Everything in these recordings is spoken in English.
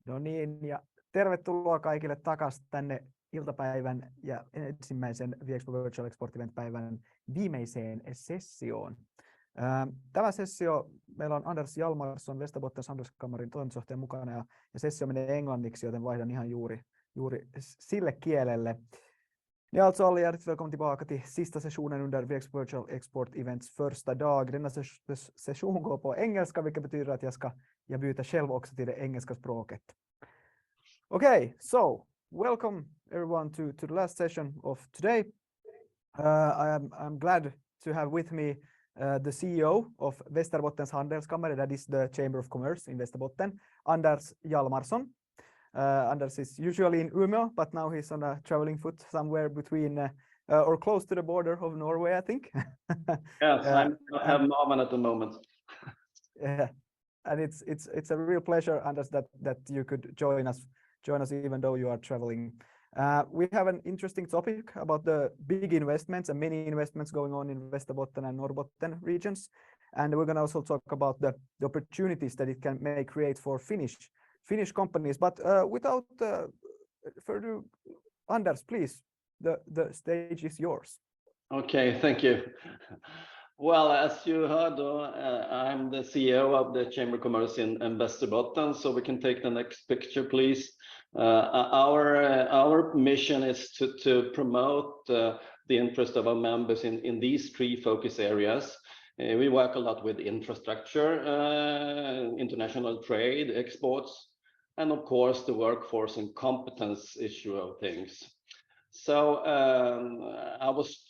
No niin, ja tervetuloa kaikille takaisin tänne iltapäivän ja ensimmäisen Viexpo Virtual Export Event päivän viimeiseen sessioon. Tämä sessio, meillä on Hjalmarsson, Västerbottens Handelskamarin toimitusjohtaja mukana ja sessio menee englanniksi, joten vaihdan ihan juuri sille kielelle. Ni är alltså alla hjärtligt välkomna tillbaka till sista sessionen under Viexpo Virtual Export Events första dag. Denna session går på engelska, vilket betyder att jag byter själv också till det engelska språket. Okay, so welcome everyone to the last session of today. I'm glad to have with me the CEO of Västerbottens Handelskammare, that is the Chamber of Commerce in Västerbotten, Hjalmarsson. Anders is usually in Umeå, but now he's on a traveling foot somewhere between or close to the border of Norway, I think. Yes, I have Norman at the moment. Yeah, and it's a real pleasure, Anders, that you could join us even though you are traveling. We have an interesting topic about the big investments and many investments going on in Västerbotten and Norrbotten regions, and we're going to also talk about the opportunities that it may create for Finnish companies. But without further, Anders, please, the stage is yours. Okay, thank you. Well, as you heard, I'm the CEO of the Chamber of Commerce in Västerbotten, so we can take the next picture, please. Our mission is to promote the interest of our members in these three focus areas. We work a lot with infrastructure, international trade, exports, and of course the workforce and competence issue of things. So I was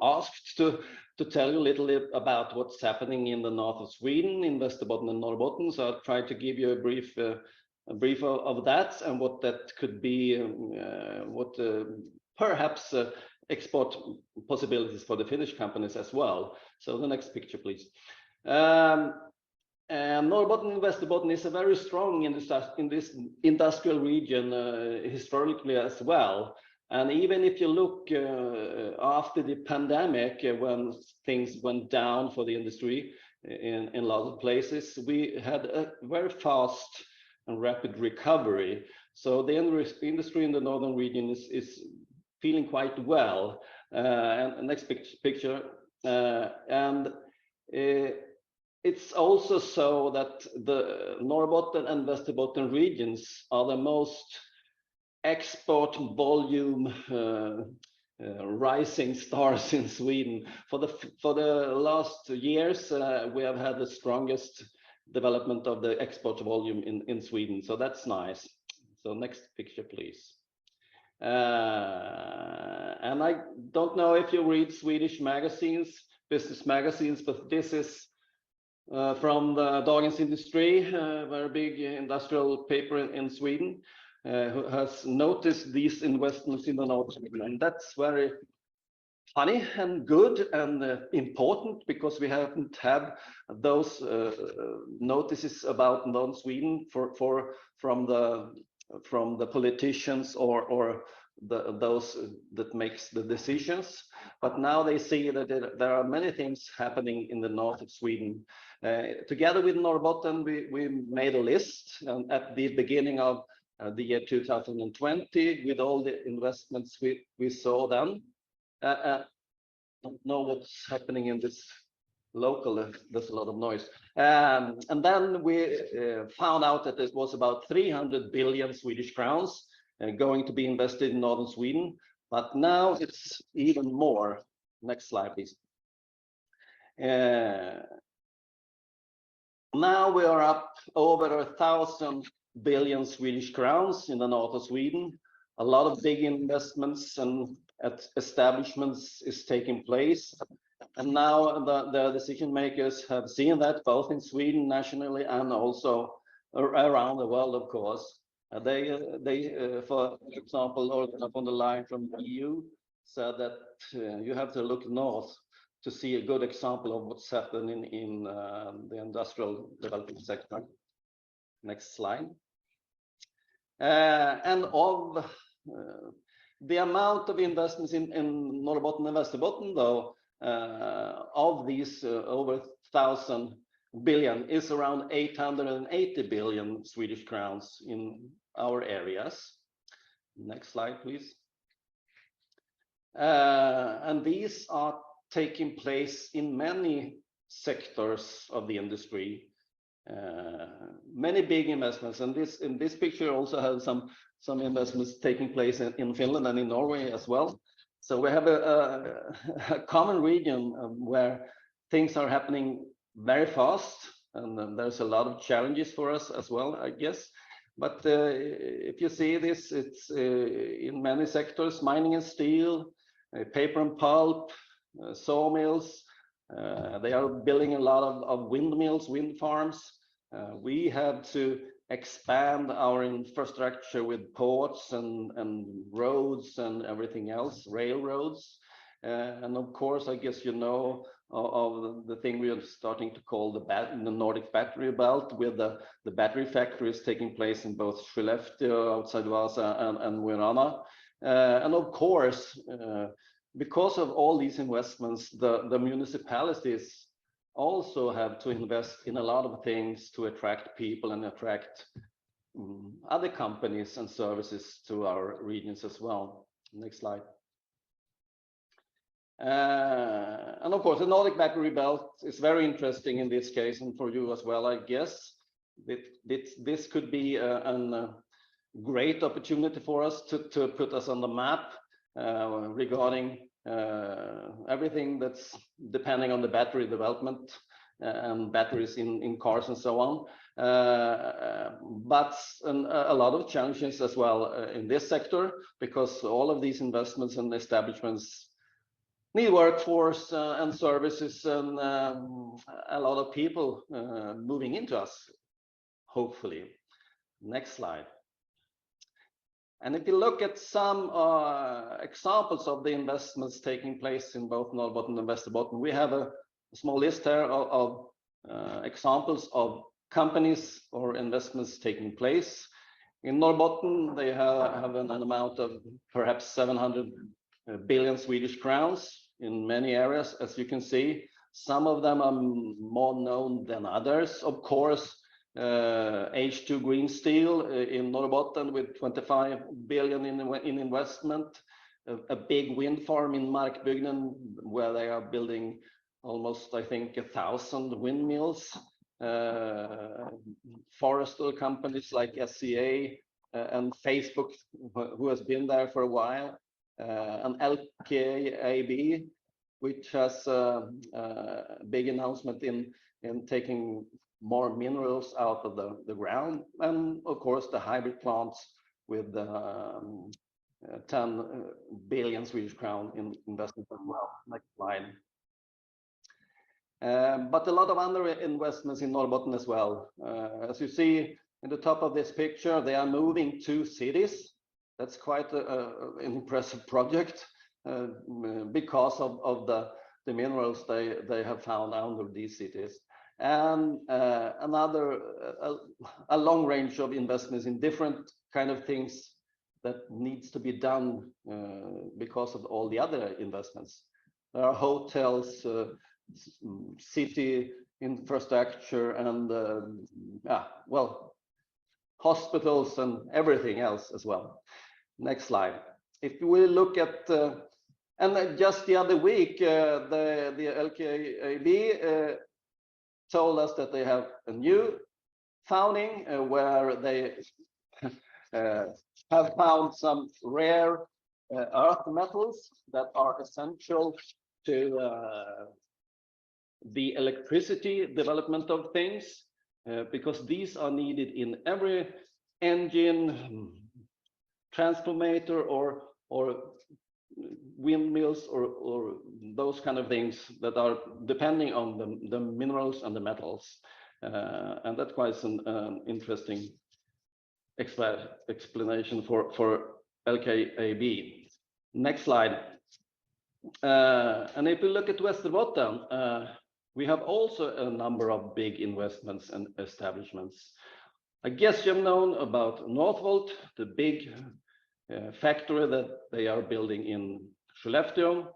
asked to tell you a little bit about what's happening in the north of Sweden, in Västerbotten and Norrbotten. So I'll try to give you a brief of that and what that could be, perhaps export possibilities for the Finnish companies as well. So the next picture, please. And Norrbotten and Västerbotten is a very strong in this industrial region historically as well. And even if you look after the pandemic, when things went down for the industry in a lot of places, we had a very fast and rapid recovery. So the industry in the northern region is feeling quite well. And next picture. It's also so that the Norrbotten and Västerbotten regions are the most export volume rising stars in Sweden. For the last years, we have had the strongest development of the export volume in Sweden. So that's nice. So next picture, please. And I don't know if you read Swedish magazines, business magazines, but this is from the Dagens Industri, a very big industrial paper in Sweden, who has noticed these investments in the North. And that's very funny and good and important, because we haven't had those notices about non-Sweden from the politicians or those that makes the decisions. But now they see that there are many things happening in the north of Sweden. Together with Norrbotten, we made a list at the beginning of the year 2020 with all the investments we saw then. Don't know what's happening in this local, there's a lot of noise. And then we found out that it was about 300 billion Swedish crowns going to be invested in northern Sweden, but now it's even more. Next slide, please. Now we are up over 1,000 billion Swedish crowns in the north of Sweden. A lot of big investments and establishments is taking place. And now the decision makers have seen that both in Sweden nationally and also around the world, of course. They for example, or up on the line from the EU, said that you have to look north to see a good example of what's happening in the industrial development sector. Next slide. And of the amount of investments in Norrbotten and Västerbotten, though, of these over 1,000 billion is around 880 billion Swedish crowns in our areas. Next slide, please. And these are taking place in many sectors of the industry. Many big investments, and in this picture also has some investments taking place in Finland and in Norway as well. So we have a common region where things are happening very fast, and there's a lot of challenges for us as well, I guess. But if you see this, it's in many sectors: mining and steel, paper and pulp, sawmills. They are building a lot of windmills, wind farms. We have to expand our infrastructure with ports and roads and everything else, railroads. And of course, I guess you know of the thing we are starting to call the Nordic battery belt, with the battery factories taking place in both Skellefteå outside Vasa and Mo i Rana. And of course, because of all these investments, the municipalities also have to invest in a lot of things to attract people and attract other companies and services to our regions as well. Next slide. And of course, the Nordic battery belt is very interesting in this case, and for you as well, I guess. This could be a great opportunity for us to put us on the map regarding everything that's depending on the battery development and batteries in cars and so on. But a lot of challenges as well in this sector, because all of these investments and establishments need workforce and services, and a lot of people moving into us, hopefully. Next slide. And if you look at some examples of the investments taking place in both Norrbotten and Västerbotten, we have a small list here of examples of companies or investments taking place. In Norrbotten, they have an amount of perhaps 700 billion Swedish crowns in many areas, as you can see. Some of them are more known than others. Of course, H2 Green Steel in Norrbotten with 25 billion in investment. A big wind farm in Markbygden where they are building almost, I think, 1,000 windmills. Forestry companies like SCA and Facebook, who has been there for a while. And LKAB, which has a big announcement in taking more minerals out of the ground, and of course the hybrid plants with 10 billion Swedish crown in investment as well. Next slide. But a lot of other investments in Norrbotten as well. As you see in the top of this picture, they are moving 2 cities. That's quite an impressive project because of the minerals they have found under these cities. And a long range of investments in different kind of things that needs to be done because of all the other investments. There are hotels, city infrastructure, and well, hospitals and everything else as well. Next slide. If we look at and just the other week, the LKAB told us that they have a new founding where they have found some rare earth metals that are essential to the electricity development of things, because these are needed in every engine, transformator, or windmills, or those kind of things that are depending on the minerals and the metals. And that's quite an interesting explanation for LKAB. Next slide. And if we look at Västerbotten, we have also a number of big investments and establishments. I guess you've known about Northvolt, the big factory that they are building in Skellefteå.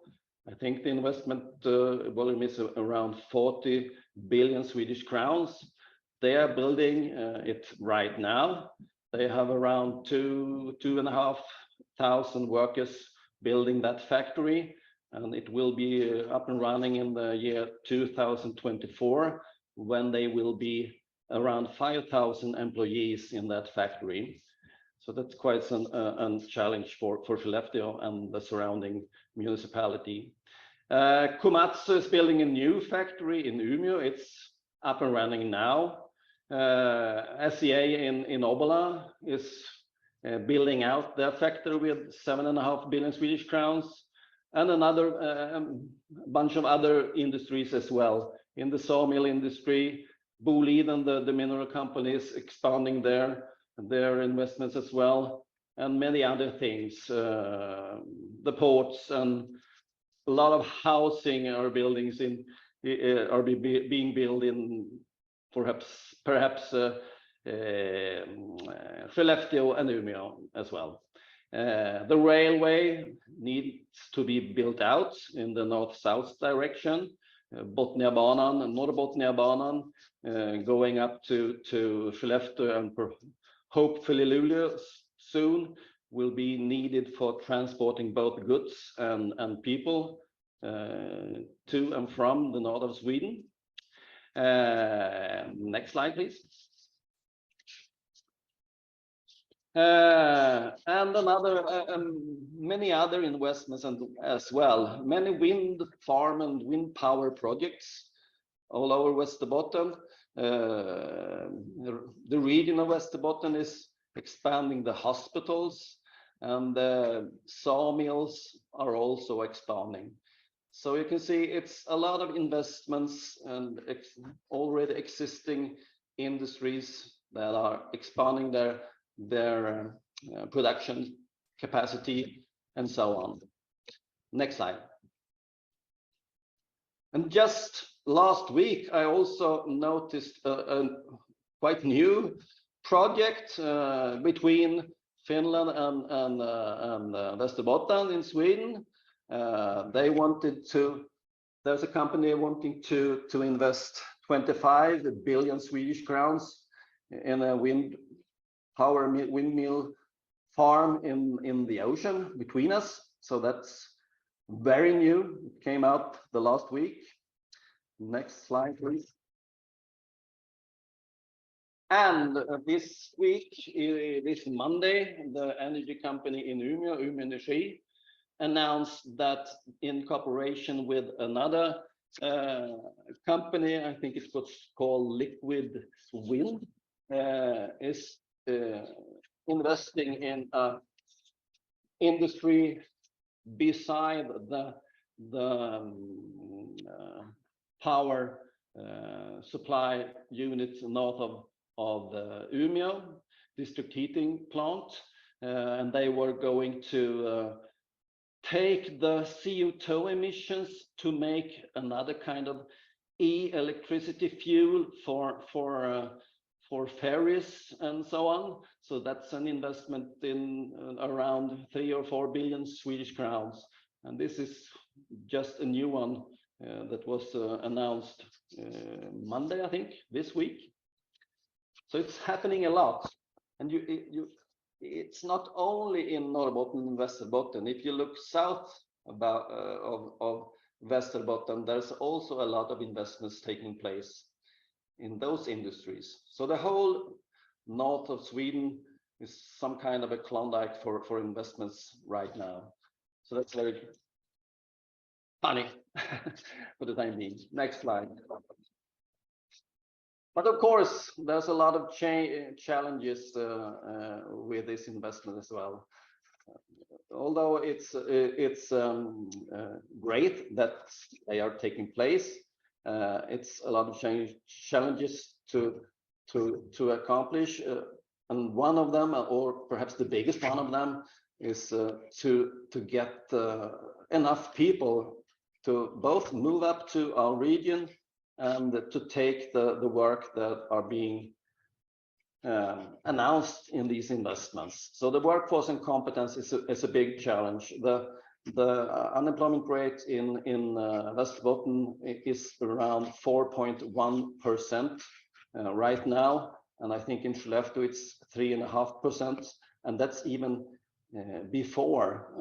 I think the investment volume is around 40 billion Swedish crowns. They are building it right now. They have around 2,500 workers building that factory, and it will be up and running in the year 2024, when they will be around 5,000 employees in that factory. So that's quite a challenge for Skellefteå and the surrounding municipality. Komatsu is building a new factory in Umeå. It's up and running now. SCA in Obbola is building out their factory with 7.5 billion Swedish crowns, and another bunch of other industries as well. In the sawmill industry, Boliden, the mineral companies, expanding their investments as well, and many other things. The ports and a lot of housing or buildings are being built in perhaps Skellefteå and Umeå as well. The railway needs to be built out in the north-south direction. Botniabanan and Norrbotniabanan going up to Skellefteå and hopefully Luleå soon will be needed for transporting both goods and people to and from the north of Sweden. Next slide, please. And many other investments as well. Many wind farm and wind power projects all over Västerbotten. The region of Västerbotten is expanding the hospitals, and the sawmills are also expanding. So you can see it's a lot of investments and already existing industries that are expanding their production capacity and so on. Next slide. And just last week, I also noticed a quite new project between Finland and Västerbotten in Sweden. There's a company wanting to invest 25 billion Swedish crowns in a windmill farm in the ocean between us. So that's very new. It came out the last week. Next slide, please. And this week, this Monday, the energy company in Umeå, Umeå Energy, announced that in cooperation with another company, I think it was called Liquid Wind, is investing in industry beside the power supply units north of Umeå district heating plant, and they were going to take the CO2 emissions to make another kind of electricity fuel for ferries and so on. So that's an investment in around 3 or 4 billion Swedish crowns. And this is just a new one that was announced Monday, I think, this week. So it's happening a lot. And it's not only in Norrbotten and Västerbotten. If you look south of Västerbotten, there's also a lot of investments taking place in those industries. So the whole north of Sweden is some kind of a Klondike for investments right now. So that's very funny for the time being. Next slide. But of course, there's a lot of challenges with this investment as well. Although it's great that they are taking place, it's a lot of challenges to accomplish, and one of them, or perhaps the biggest one of them, is to get enough people to both move up to our region and to take the work that are being announced in these investments. So the workforce and competence is a big challenge. The unemployment rate in Västerbotten is around 4.1% right now, and I think in Skellefteå it's 3.5%, and that's even before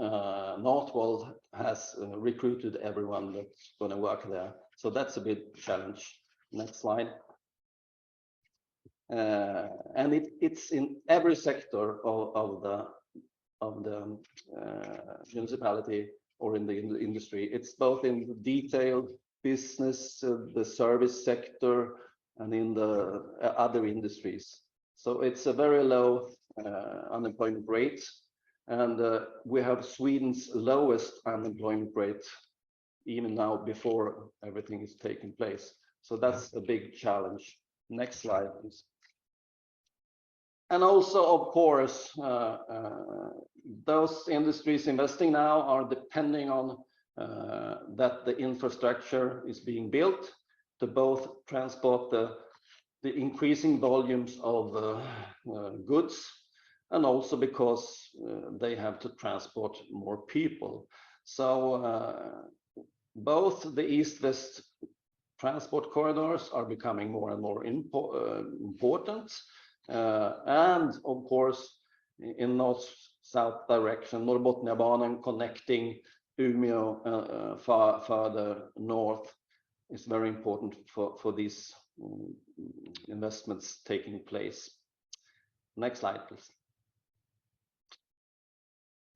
Northvolt has recruited everyone that's going to work there. So that's a big challenge. Next slide. And it's in every sector of the municipality or in the industry. It's both in the detail business, the service sector, and in the other industries. So it's a very low unemployment rate, and we have Sweden's lowest unemployment rate even now before everything is taking place. So that's a big challenge. Next slide, please. And also, of course, those industries investing now are depending on that the infrastructure is being built to both transport the increasing volumes of goods, and also because they have to transport more people. So both the east-west transport corridors are becoming more and more important. And of course, in north-south direction, Norrbotniabanan connecting Umeå further north is very important for these investments taking place. Next slide, please.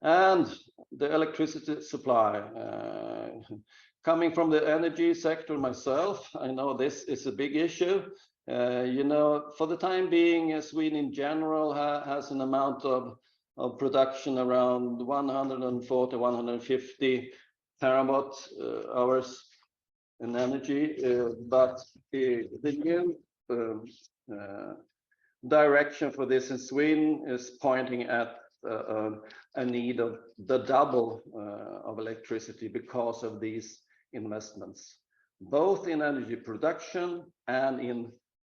And the electricity supply. Coming from the energy sector myself, I know this is a big issue. You know, for the time being, Sweden in general has an amount of production around 140, 150 terawatt hours in energy, but the new direction for this in Sweden is pointing at a need of the double of electricity because of these investments, both in energy production and in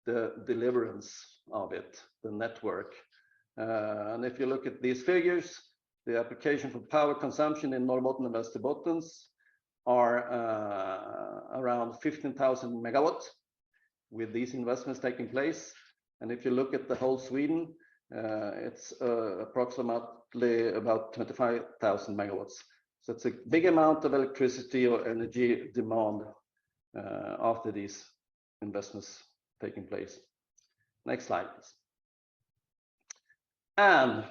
the deliverance of it, the network. And if you look at these figures, the application for power consumption in Norrbotten and Västerbottens are around 15,000 megawatts with these investments taking place. And if you look at the whole Sweden, it's approximately about 25,000 megawatts. So it's a big amount of electricity or energy demand after these investments taking place. Next slide, please. And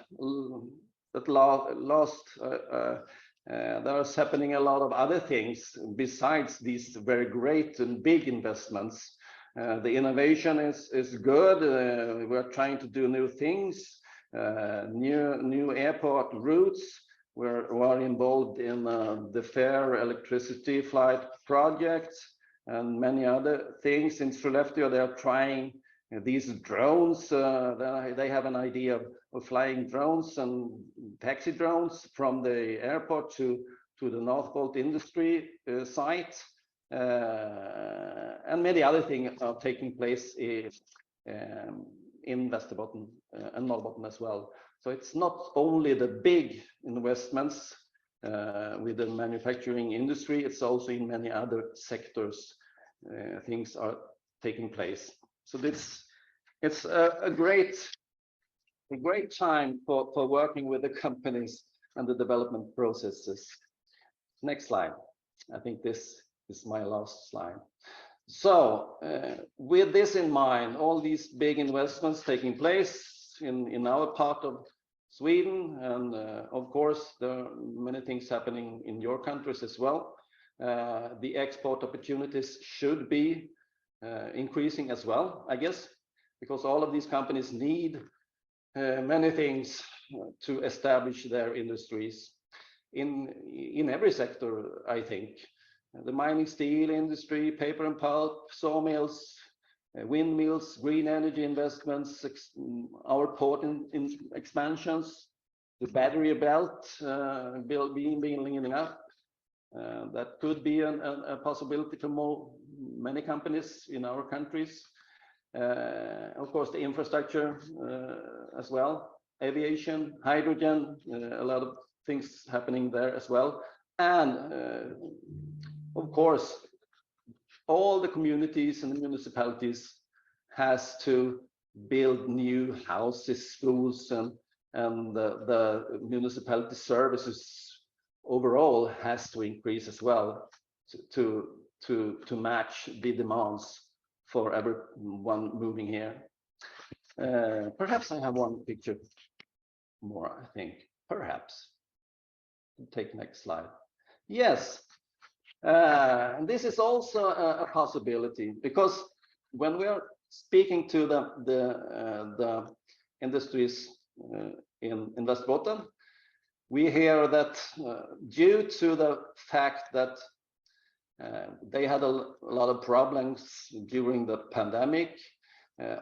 at last, there's happening a lot of other things besides these very great and big investments. The innovation is good. We're trying to do new things, new airport routes. We're involved in the fair electricity flight projects and many other things. In Skellefteå, they are trying these drones. They have an idea of flying drones and taxi drones from the airport to the Northvolt industry site. And many other things are taking place in Västerbotten and Norrbotten as well. So it's not only the big investments with the manufacturing industry, it's also in many other sectors things are taking place. So it's a great time for working with the companies and the development processes. Next slide. I think this is my last slide. So with this in mind, all these big investments taking place in our part of Sweden, and of course there are many things happening in your countries as well. The export opportunities should be increasing as well, I guess, because all of these companies need many things to establish their industries in every sector, I think. The mining, steel industry, paper and pulp, sawmills, windmills, green energy investments, our port in expansions, the battery belt being up. That could be a possibility for many companies in our countries. Of course, the infrastructure as well, aviation, hydrogen, a lot of things happening there as well. And of course, all the communities and the municipalities has to build new houses, schools, and the municipality services overall has to increase as well to match the demands for everyone moving here. Perhaps I have one picture more, I think. Perhaps. Take next slide. Yes. This is also a possibility, because when we are speaking to the industries in Västerbotten, we hear that due to the fact that they had a lot of problems during the pandemic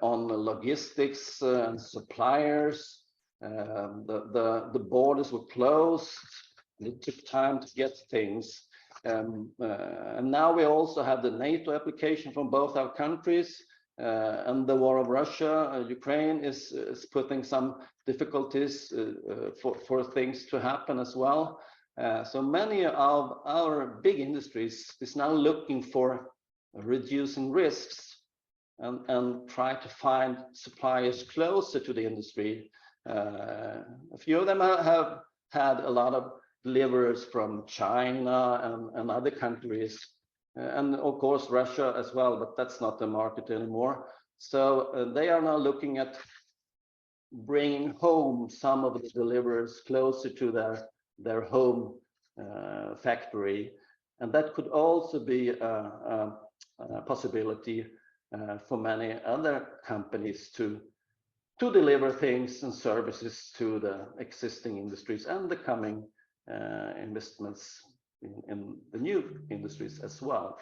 on logistics and suppliers, the borders were closed, and it took time to get things. And now we also have the NATO application from both our countries, and the war of Russia, Ukraine is putting some difficulties for things to happen as well. So many of our big industries is now looking for reducing risks and try to find suppliers closer to the industry. A few of them have had a lot of deliveries from China and other countries, and of course Russia as well, but that's not the market anymore. So they are now looking at bringing home some of the deliveries closer to their home factory, and that could also be a possibility for many other companies to deliver things and services to the existing industries and the coming investments in the new industries as well.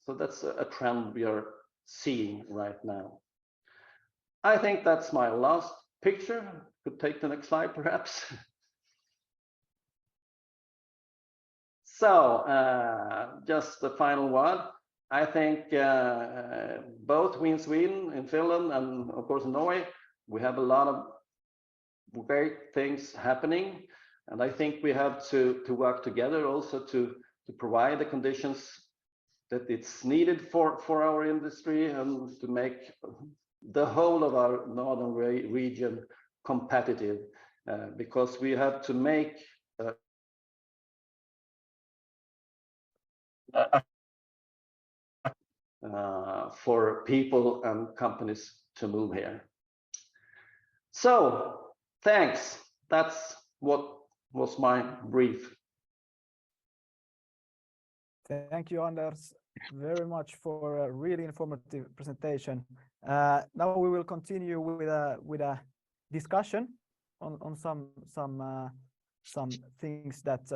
So that's a trend we are seeing right now. I think that's my last picture. Could take the next slide, perhaps. So just the final one. I think both we in Sweden, in Finland, and of course in Norway, we have a lot of great things happening. And I think we have to work together also to provide the conditions that it's needed for our industry and to make the whole of our northern region competitive, because we have to make for people and companies to move here. So thanks. That's what was my brief. Thank you, Anders, very much for a really informative presentation. Now we will continue with a discussion on some things that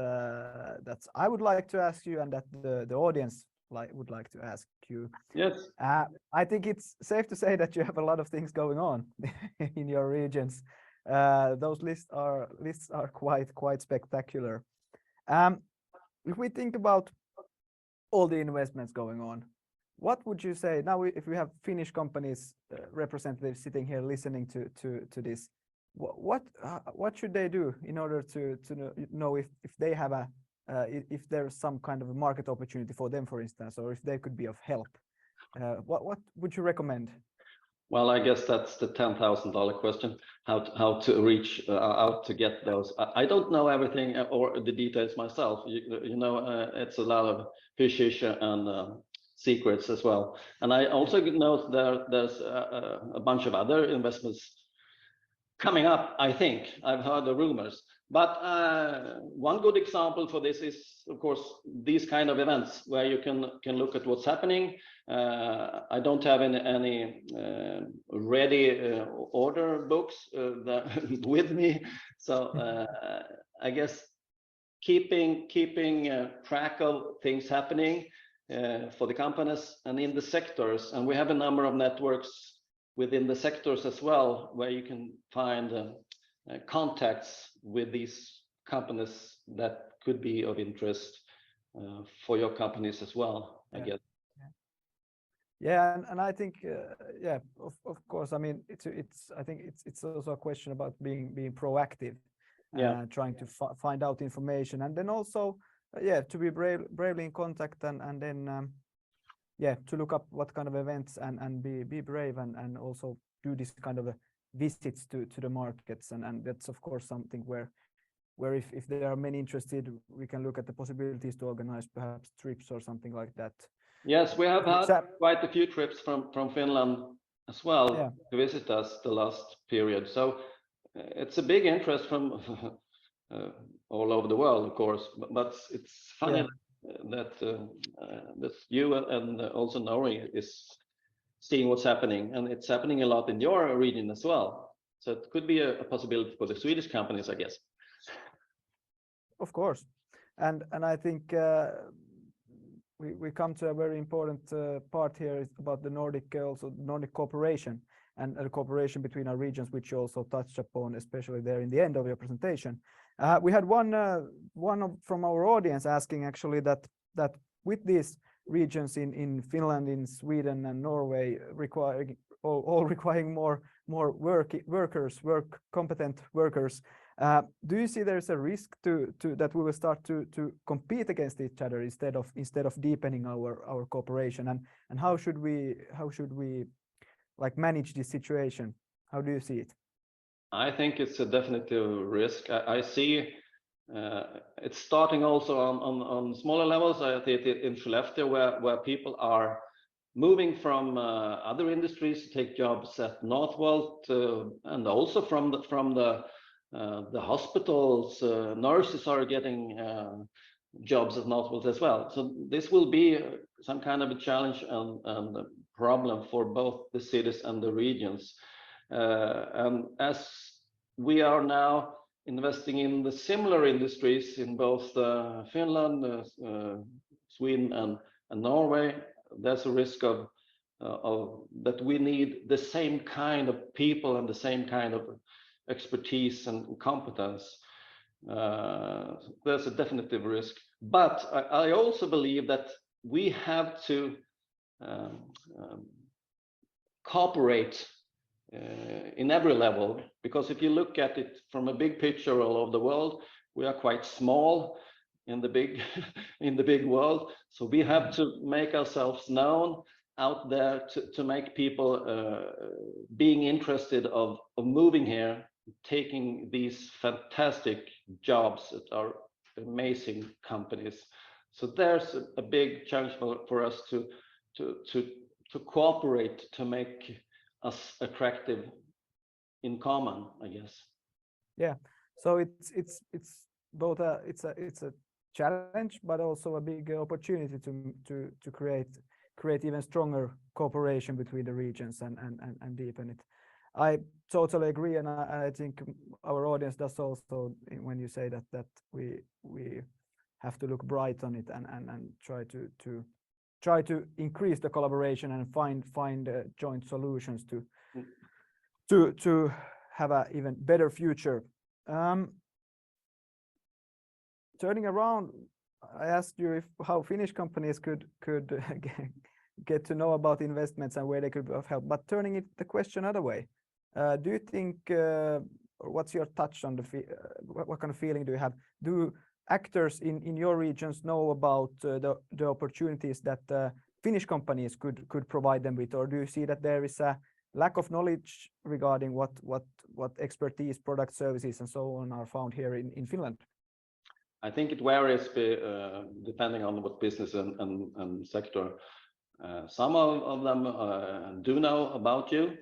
I would like to ask you and that the audience would like to ask you. Yes. I think it's safe to say that you have a lot of things going on in your regions. Those lists are quite spectacular. If we think about all the investments going on, what would you say now if we have Finnish companies representatives sitting here listening to this? What should they do in order to know if they have if there's some kind of a market opportunity for them, for instance, or if they could be of help? What would you recommend? Well, I guess that's the $10,000 question, how to reach out to get those. I don't know everything or the details myself. You know, it's a lot of fishish and secrets as well. And I also know there's a bunch of other investments coming up, I think. I've heard the rumors. But one good example for this is, of course, these kind of events where you can look at what's happening. I don't have any ready order books with me, so I guess keeping track of things happening for the companies and in the sectors, and we have a number of networks within the sectors as well, where you can find contacts with these companies that could be of interest for your companies as well, I guess. Yeah, and I think yeah, of course. I mean, I think it's also a question about being proactive, trying to find out information, and then also yeah, to be bravely in contact and then yeah, to look up what kind of events and be brave and also do this kind of visits to the markets and that's of course something where if there are many interested, we can look at the possibilities to organize perhaps trips or something like that. Yes, we have For had example, quite a few trips from Finland as well yeah, to visit us the last period. So it's a big interest from all over the world, of course. But it's funny yeah, that you and also Norway is seeing what's happening, and it's happening a lot in your region as well. So it could be a possibility for the Swedish companies, I guess. of course. And I think we come to a very important part here is about the Nordic also Nordic cooperation and the cooperation between our regions, which you also touched upon, especially there in the end of your presentation. We had one from our audience asking actually that with these regions in Finland, in Sweden and Norway requiring more competent workers. Do you see there's a risk to that we will start to compete against each other instead of deepening our cooperation and how should we like manage this situation? How do you see it? I think it's a definitive risk. I see it's starting also on smaller levels. I think in Skellefteå where people are moving from other industries to take jobs at Northvolt and also from the hospitals. Nurses are getting jobs at Northvolt as well. So this will be some kind of a challenge and a problem for both the cities and the regions. And as we are now investing in the similar industries in both Finland, Sweden, and Norway, there's a risk of that we need the same kind of people and the same kind of expertise and competence. There's a definitive risk, but I also believe that we have to cooperate in every level, because if you look at it from a big picture all over the world, we are quite small in the big in the big world. So we have to make ourselves known out there to make people being interested of moving here, taking these fantastic jobs at our amazing companies. So there's a big challenge for us to cooperate to make us attractive in common, I guess. Yeah, so it's both it's a challenge but also a big opportunity to create even stronger cooperation between the regions and deepen it. I totally agree, and I think our audience does also when you say that we have to look bright on it and try to increase the collaboration and find joint solutions to have an even better future. Turning around, I asked you how Finnish companies could get to know about investments and where they could help. But turning the question other way, do you think, what's your touch on what kind of feeling do you have? Do actors in your regions know about the opportunities that Finnish companies could provide them with, or do you see that there is a lack of knowledge regarding what expertise, product, services, and so on are found here in Finland? I think it varies depending on what business and sector. Some of them do know about you.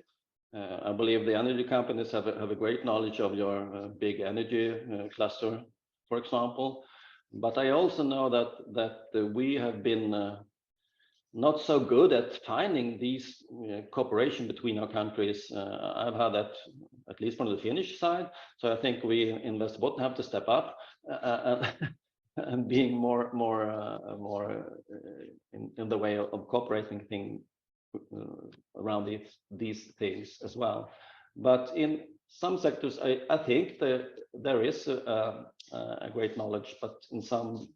I believe the energy companies have a great knowledge of your big energy cluster, for example. But I also know that we have been not so good at finding these cooperation between our countries. I've had that at least from the Finnish side. So I think we in Västerbotten have to step up and being more in the way of cooperating around these things as well. But in some sectors, I think there is a great knowledge, but in some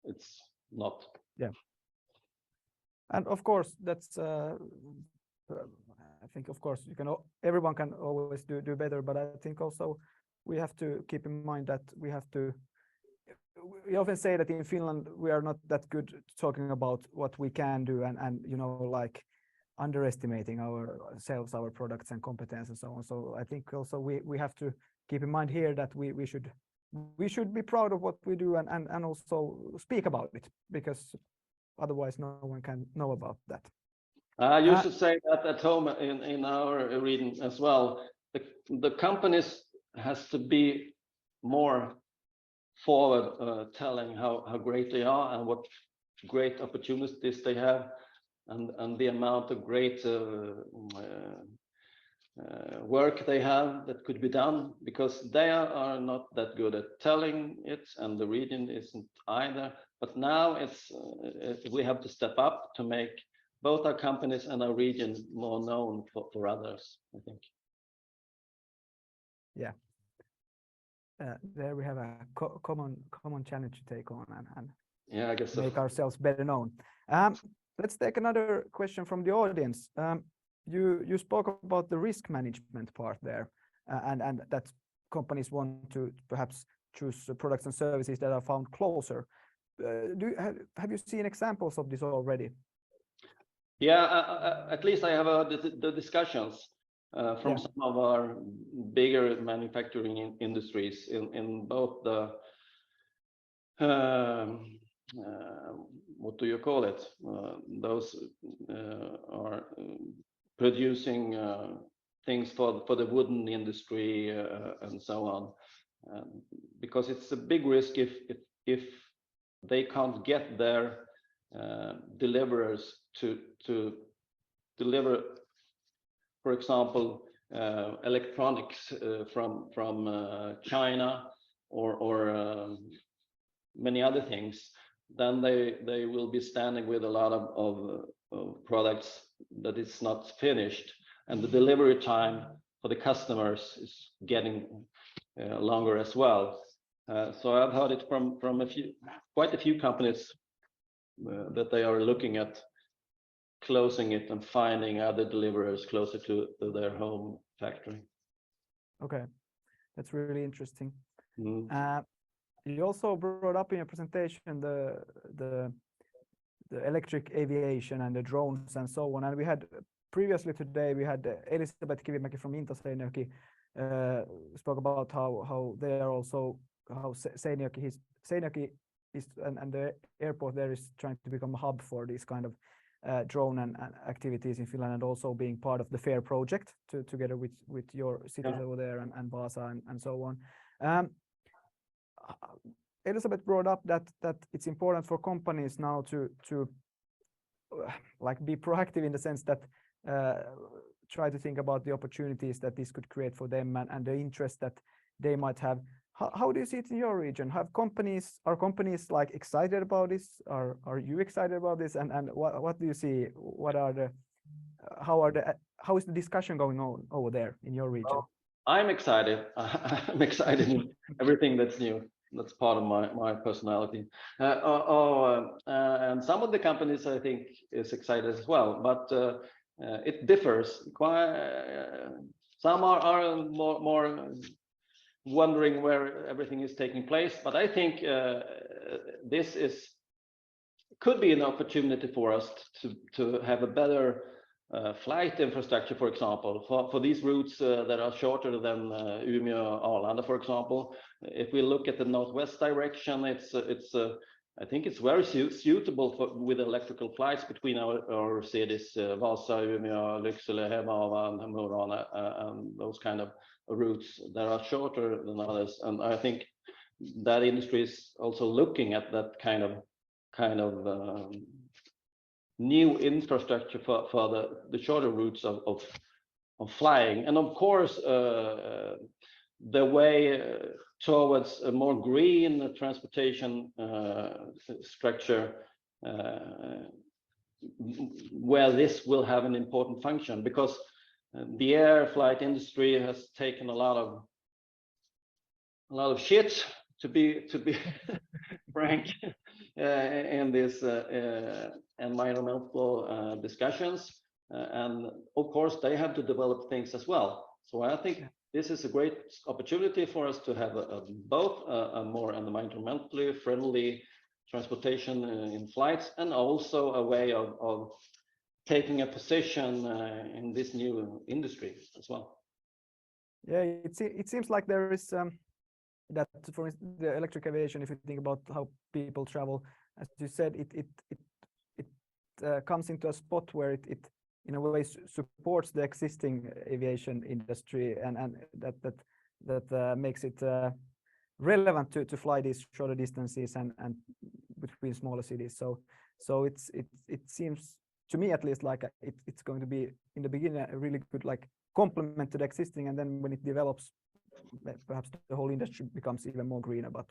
it's not. Yeah. And of course, that's I think of course everyone can always do better, but I think also we have to keep in mind that we have to we often say that in Finland we are not that good talking about what we can do and you know, like underestimating ourselves, our products and competence and so on. So I think also we have to keep in mind here that we should be proud of what we do and also speak about it, because otherwise no one can know about that. I used to say that at home in our region as well. The companies has to be more forward, telling how great they are and what great opportunities they have, and the amount of great work they have that could be done, because they are not that good at telling it, and the region isn't either. But now we have to step up to make both our companies and our region more known for others, I think. Yeah. There we have a common challenge to take on and yeah, I guess so. Make ourselves better known. Let's take another question from the audience. You spoke about the risk management part there, and that companies want to perhaps choose products and services that are found closer. Have you seen examples of this already? Yeah, at least I have the discussions from some of our bigger manufacturing industries in both the what do you call it? Those are producing things for the wooden industry and so on, because it's a big risk if they can't get their deliverers to deliver, for example, electronics from China or many other things. Then they will be standing with a lot of products that is not finished, and the delivery time for the customers is getting longer as well. So I've heard it from quite a few companies that they are looking at closing it and finding other deliverers closer to their home factory. Okay, that's really interesting. Mm. You also brought up in your presentation the electric aviation and the drones and so on. And we had previously today we had Elisabeth Kivimäki from Into Seinäjoki spoke about how they are also how Seinäjoki is and the airport there is trying to become a hub for these kind of drone and activities in Finland, and also being part of the FAIR project together with your cities over there and Vaasa and so on. Elisabeth brought up that it's important for companies now to like be proactive in the sense that try to think about the opportunities that this could create for them and the interest that they might have. How do you see it in your region? Are companies like excited about this? Are you excited about this? And what do you see? How is the discussion going on over there in your region? Well, I'm excited. I'm excited in everything that's new. That's part of my personality. And some of the companies I think is excited as well, but it differs. Some are more wondering where everything is taking place, but I think this could be an opportunity for us to have a better flight infrastructure, for example, for these routes that are shorter than Umeå, Arlanda, for example. If we look at the northwest direction, I think it's very suitable with electrical flights between our cities, Vaasa, Umeå, Lycksele, Hemavan, and Mora, and those kind of routes that are shorter than others. And I think that industry is also looking at that kind of new infrastructure for the shorter routes of flying. And of course, the way towards a more green transportation structure, where this will have an important function, because the air flight industry has taken a lot of shit, to be frank, in this environmental discussions. and of course they have to develop things as well. So I think this is a great opportunity for us to have both a more environmentally friendly transportation in flights, and also a way of taking a position in this new industry as well. Yeah, it seems like there is that, for instance, the electric aviation, if you think about how people travel, as you said, it comes into a spot where it in a way supports the existing aviation industry, and that makes it relevant to fly these shorter distances and between smaller cities. So it seems to me at least like it's going to be in the beginning a really good like complement to the existing, and then when it develops, perhaps the whole industry becomes even more greener. But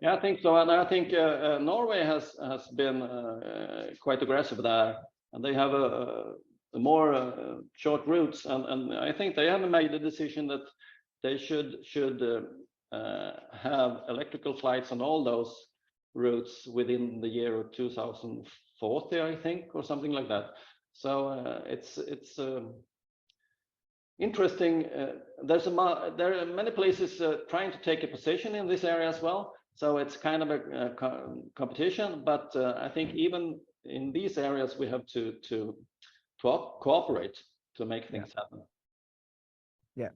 yeah, I think so, and I think Norway has been quite aggressive there, and they have a more short routes, and I think they have made the decision that they should have electrical flights on all those routes within the year of 2040, I think, or something like that. So it's interesting. There are many places trying to take a position in this area as well. So it's kind of a competition, but I think even in these areas we have to cooperate to make things happen. Yeah,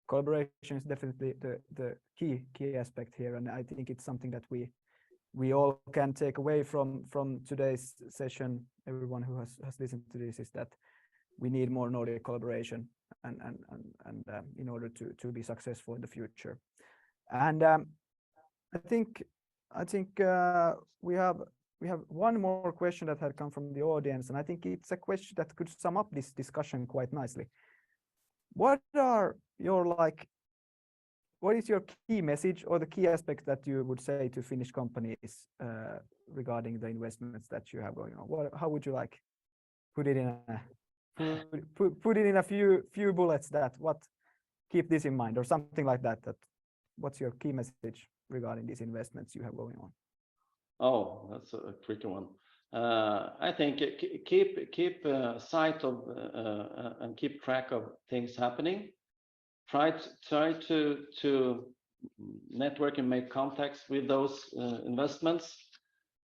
collaboration is definitely the key aspect here, and I think it's something that we all can take away from today's session. Everyone who has listened to this, is that we need more Nordic collaboration and in order to be successful in the future. And I think we have one more question that had come from the audience, and I think it's a question that could sum up this discussion quite nicely. What is your key message or the key aspect that you would say to Finnish companies regarding the investments that you have going on? How would you like put it in a few bullets, that what keep this in mind, or something like that? That what's your key message regarding these investments you have going on? Oh, that's a tricky one. I think keep sight of and keep track of things happening. Try to network and make contacts with those investments,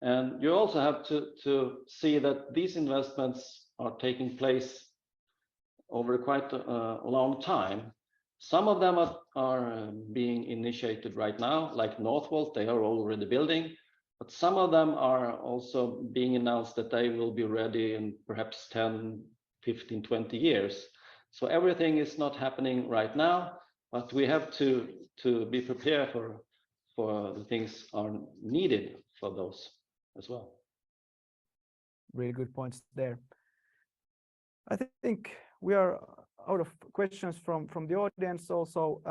and you also have to see that these investments are taking place over quite a long time. Some of them are being initiated right now, like Northvolt. They are already building, but some of them are also being announced that they will be ready in perhaps 10, 15, 20 years. So everything is not happening right now, but we have to be prepared for the things are needed for those as well. Really good points there. I think we are out of questions from the audience also.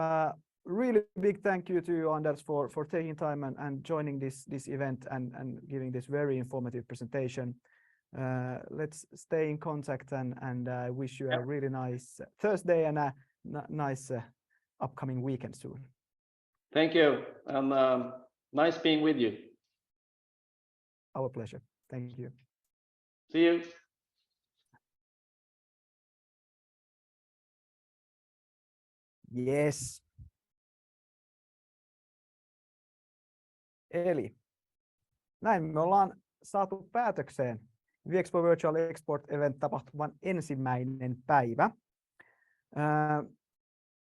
Really big thank you to you, Anders, for taking time and joining this event and giving this very informative presentation. Let's stay in contact, and I wish you a really nice Thursday and a nice upcoming weekend soon. Thank you, and nice being with you. Our pleasure. Thank you. See you. Yes. Eli näin me ollaan saatu päätökseen Viexpo Virtual Export Event -tapahtuman ensimmäinen päivä.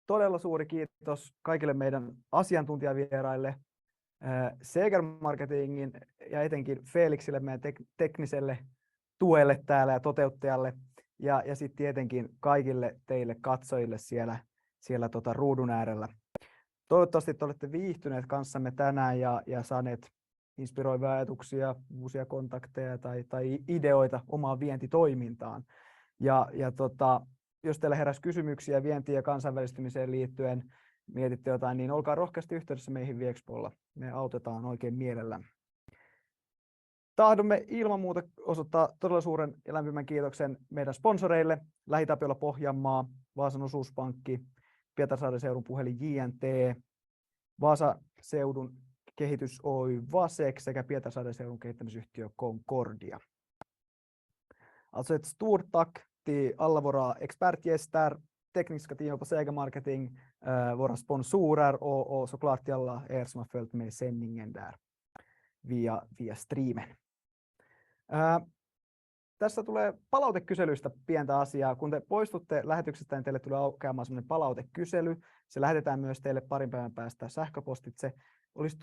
Todella suuri kiitos kaikille meidän asiantuntijavieraille, Seger Marketingin ja etenkin Felixille, meidän tekniselle tuelle täällä ja toteuttajalle, ja sitten tietenkin kaikille teille katsojille siellä ruudun äärellä. Toivottavasti te olette viihtyneet kanssamme tänään ja saaneet inspiroivia ajatuksia, uusia kontakteja tai ideoita omaan vientitoimintaan. Jos teillä heräsi kysymyksiä vientiin ja kansainvälistymiseen liittyen, mietitte jotain, niin olkaa rohkeasti yhteydessä meihin Viexpolla. Me autetaan oikein mielellämme. Tahdomme ilman muuta osoittaa todella suuren ja lämpimän kiitoksen meidän sponsoreille: LähiTapiola Pohjanmaa, Vaasan osuuspankki, Pietarsaaren seudun puhelin JNT, Vaasaseudun kehitys Oy Vasek sekä Pietarsaaren seudun kehittämisyhtiö Concordia. Alltså ett stort tack till alla våra expertgäster, tekniska team på Sega Marketing, våra sponsorer och såklart till alla er som har följt med sändningen där via streamen. Tässä tulee palautekyselystä pientä asiaa. Kun te poistutte lähetyksestä, niin teille tulee aukeamaan sellainen palautekysely. Se lähetetään myös teille parin päivän päästä sähköpostitse. Olisi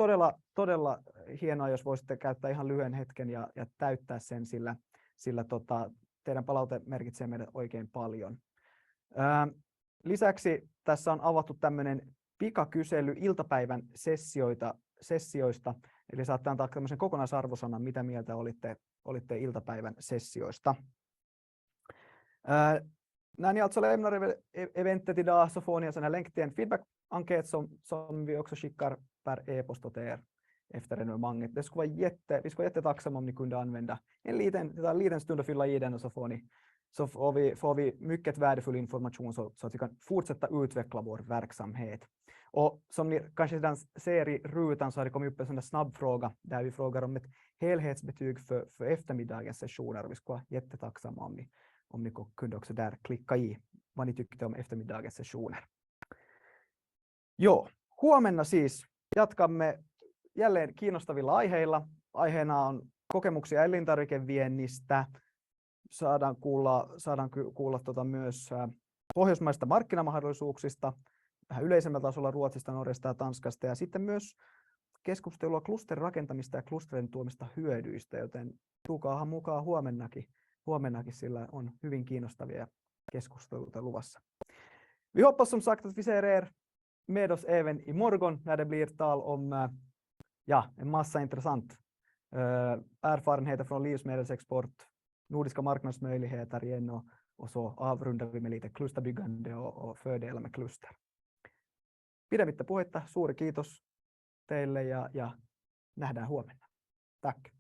todella hienoa, jos voisitte käyttää ihan lyhyen hetken ja täyttää sen, sillä teidän palaute merkitsee meille oikein paljon. Lisäksi tässä on avattu tämmöinen pikakysely iltapäivän sessioista, eli saatte antaa tämmöisen kokonaisarvosanan, mitä mieltä olitte iltapäivän sessioista. När ni alltså lämnar eventet idag så får ni en sån här länk till en feedback-enkät som vi också skickar per e-post åt er efter evenemanget. Vi skulle vara jättetacksamma om ni kunde använda en liten stund att fylla i den, och så får vi mycket värdefull information så att vi kan fortsätta utveckla vår verksamhet. Och som ni kanske redan ser i rutan så har det kommit upp en sån där snabb fråga där vi frågar om ett helhetsbetyg för eftermiddagens sessioner. Vi skulle vara jättetacksamma om ni kunde också där klicka i vad ni tyckte om eftermiddagens sessioner. Joo, huomenna siis jatkamme jälleen kiinnostavilla aiheilla. Aiheena on kokemuksia elintarvikeviennistä. Saadaan kuulla myös pohjoismaista markkinamahdollisuuksista, vähän yleisemmällä tasolla Ruotsista, Norjasta ja Tanskasta, ja sitten myös keskustelua klusterin rakentamista ja klusterin tuomista hyödyistä, joten tulkaahan mukaan huomennakin, sillä on hyvin kiinnostavia keskusteluita luvassa. Vi hoppas som sagt att vi ser er med oss även imorgon när det blir tal om en massa intressant erfarenheter från livsmedelsexport, nordiska marknadsmöjligheter igen, och så avrundar vi med lite klusterbyggande och fördelar med kluster. Pidemmittä puhetta, suuri kiitos teille ja nähdään huomenna. Tack.